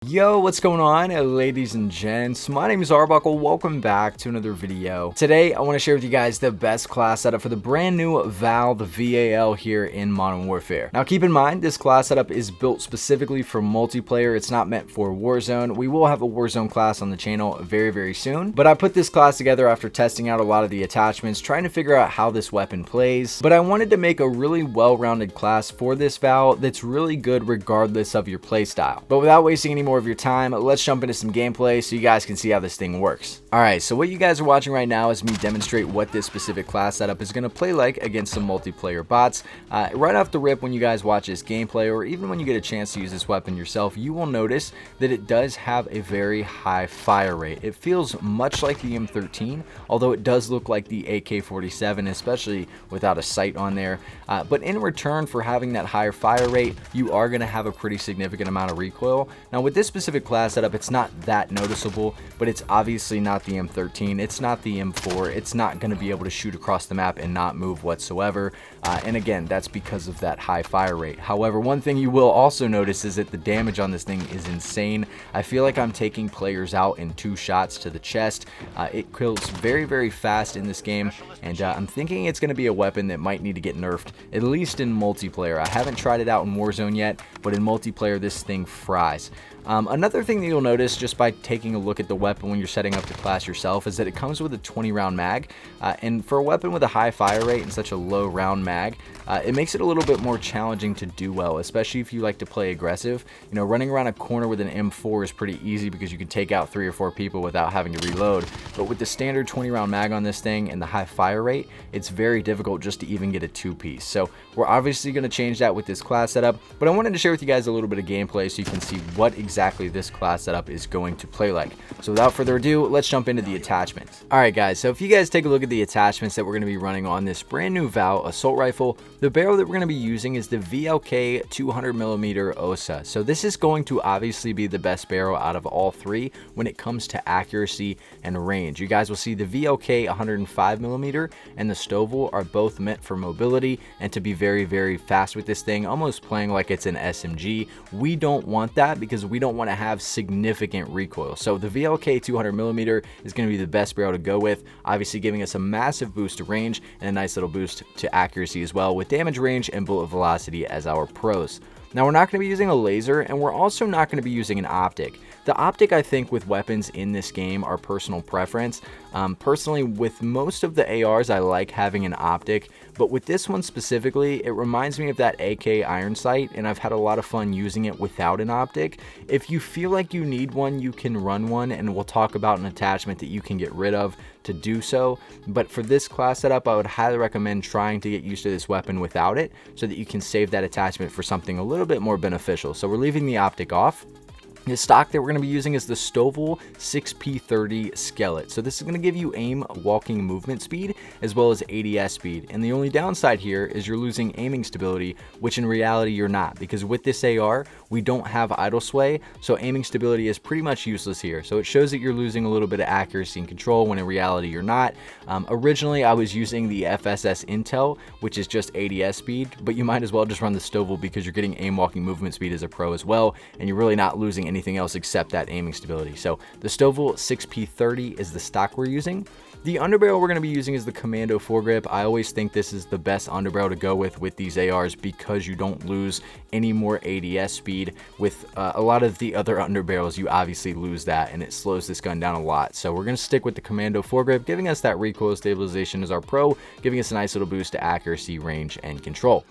Yo, what's going on, ladies and gents? My name is Arbuckle. Welcome back to another video. Today, I want to share with you guys the best class setup for the brand new VAL, the VAL here in Modern Warfare. Now, keep in mind, this class setup is built specifically for multiplayer. It's not meant for Warzone. We will have a Warzone class on the channel very soon, but I put this class together after testing out a lot of the attachments, trying to figure out how this weapon plays. But I wanted to make a really well-rounded class for this VAL that's really good regardless of your playstyle. But without wasting any more of your time, let's jump into some gameplay so you guys can see how this thing works. Alright, so what you guys are watching right now is me demonstrate what this specific class setup is going to play like against some multiplayer bots. Right off the rip, when you guys watch this gameplay, or even when you get a chance to use this weapon yourself, you will notice that it does have a very high fire rate. It feels much like the M13, although it does look like the AK-47, especially without a sight on there. But in return for having that higher fire rate, you are going to have a pretty significant amount of recoil. Now, with this specific class setup, it's not that noticeable, but it's obviously not the M13, it's not the M4, it's not going to be able to shoot across the map and not move whatsoever. And again, that's because of that high fire rate. However, one thing you will also notice is that the damage on this thing is insane. I feel like I'm taking players out in 2 shots to the chest. It kills very fast in this game, and I'm thinking it's going to be a weapon that might need to get nerfed, at least in multiplayer. I haven't tried it out in Warzone yet, but in multiplayer, this thing fries. Another thing that you'll notice just by taking a look at the weapon when you're setting up the class yourself is that it comes with a 20 round mag, and for a weapon with a high fire rate and such a low round mag, it makes it a little bit more challenging to do well, especially if you like to play aggressive. You know, running around a corner with an M4 is pretty easy because you can take out 3 or 4 people without having to reload, but with the standard 20 round mag on this thing and the high fire rate, it's very difficult just to even get a 2-piece. So we're obviously going to change that with this class setup, but I wanted to share with you guys a little bit of gameplay so you can see what exactly this class setup is going to play like. So without further ado, let's jump into the attachments. Alright guys, so if you guys take a look at the attachments that we're going to be running on this brand new VAL assault rifle, the barrel that we're going to be using is the VLK 200mm OSA. So this is going to obviously be the best barrel out of all 3 when it comes to accuracy and range. You guys will see the VLK 105mm and the Stovall are both meant for mobility and to be very fast with this thing, almost playing like it's an SMG. We don't want that because we don't want to have significant recoil. So the VLK 200mm is going to be the best barrel to go with, obviously giving us a massive boost to range and a nice little boost to accuracy as well, with damage range and bullet velocity as our pros. Now, we're not going to be using a laser, and we're also not going to be using an optic. The optic, I think, with weapons in this game are personal preference. Personally, with most of the ARs, I like having an optic, but with this one specifically, it reminds me of that AK iron sight, and I've had a lot of fun using it without an optic. If you feel like you need one, you can run one, and we'll talk about an attachment that you can get rid of to do so. But for this class setup, I would highly recommend trying to get used to this weapon without it so that you can save that attachment for something a little bit more beneficial. So we're leaving the optic off. The stock that we're going to be using is the Stovall 6P30 Skillet. So this is going to give you aim walking movement speed as well as ADS speed. And the only downside here is you're losing aiming stability, which in reality you're not, because with this AR, we don't have idle sway, so aiming stability is pretty much useless here. So it shows that you're losing a little bit of accuracy and control when in reality you're not. Originally, I was using the FSS Intel, which is just ADS speed, but you might as well just run the Stovall because you're getting aim walking movement speed as a pro as well, and you're really not losing anything else except that aiming stability. So the Stovall 6P30 is the stock we're using. The underbarrel we're going to be using is the Commando foregrip. I always think this is the best underbarrel to go with these ARs because you don't lose any more ADS speed. With a lot of the other underbarrels, you obviously lose that, and it slows this gun down a lot. So we're going to stick with the Commando foregrip, giving us that recoil stabilization as our pro, giving us a nice little boost to accuracy, range, and control.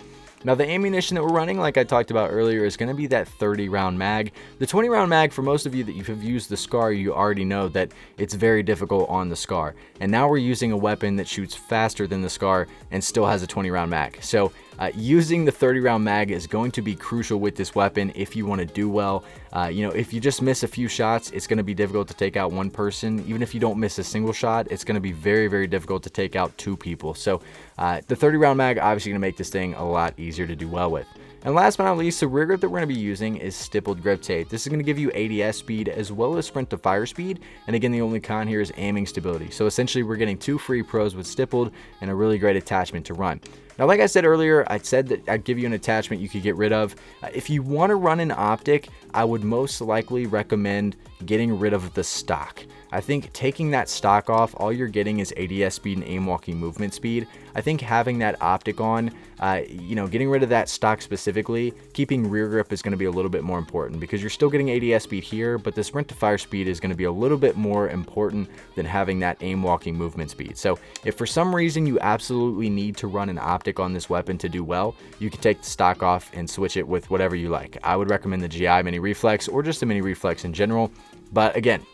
Now, the ammunition that we're running, like I talked about earlier, is going to be that 30 round mag. The 20 round mag, for most of you that have used the SCAR, you already know that it's very difficult on the SCAR. And now we're using a weapon that shoots faster than the SCAR and still has a 20 round mag. So using the 30 round mag is going to be crucial with this weapon if you want to do well. You know, if you just miss a few shots, it's going to be difficult to take out one person. Even if you don't miss a single shot, it's going to be very difficult to take out 2 people. So the 30 round mag obviously going to make this thing a lot easier to do well with. And last but not least, the rear grip that we're going to be using is stippled grip tape. This is going to give you ADS speed as well as sprint to fire speed. And again, the only con here is aiming stability. So essentially, we're getting 2 free pros with stippled and a really great attachment to run. Now, like I said earlier, I said that I'd give you an attachment you could get rid of. If you want to run an optic, I would most likely recommend getting rid of the stock. I think taking that stock off, all you're getting is ADS speed and aim walking movement speed. I think having that optic on, getting rid of that stock specifically, keeping rear grip is going to be a little bit more important because you're still getting ADS speed here, but the sprint to fire speed is going to be a little bit more important than having that aim walking movement speed. So if for some reason you absolutely need to run an optic on this weapon to do well, you can take the stock off and switch it with whatever you like. I would recommend the GI Mini Reflex or just a Mini Reflex in general. But again,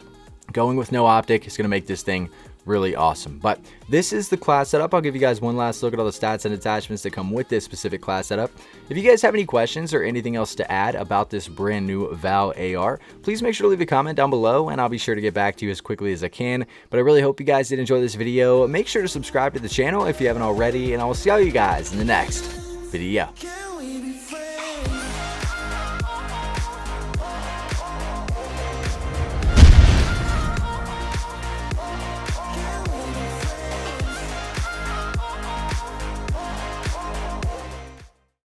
going with no optic is going to make this thing really awesome. But this is the class setup. I'll give you guys one last look at all the stats and attachments that come with this specific class setup. If you guys have any questions or anything else to add about this brand new VAL AR, please make sure to leave a comment down below and I'll be sure to get back to you as quickly as I can. But I really hope you guys did enjoy this video. Make sure to subscribe to the channel if you haven't already, and I will see all you guys in the next video.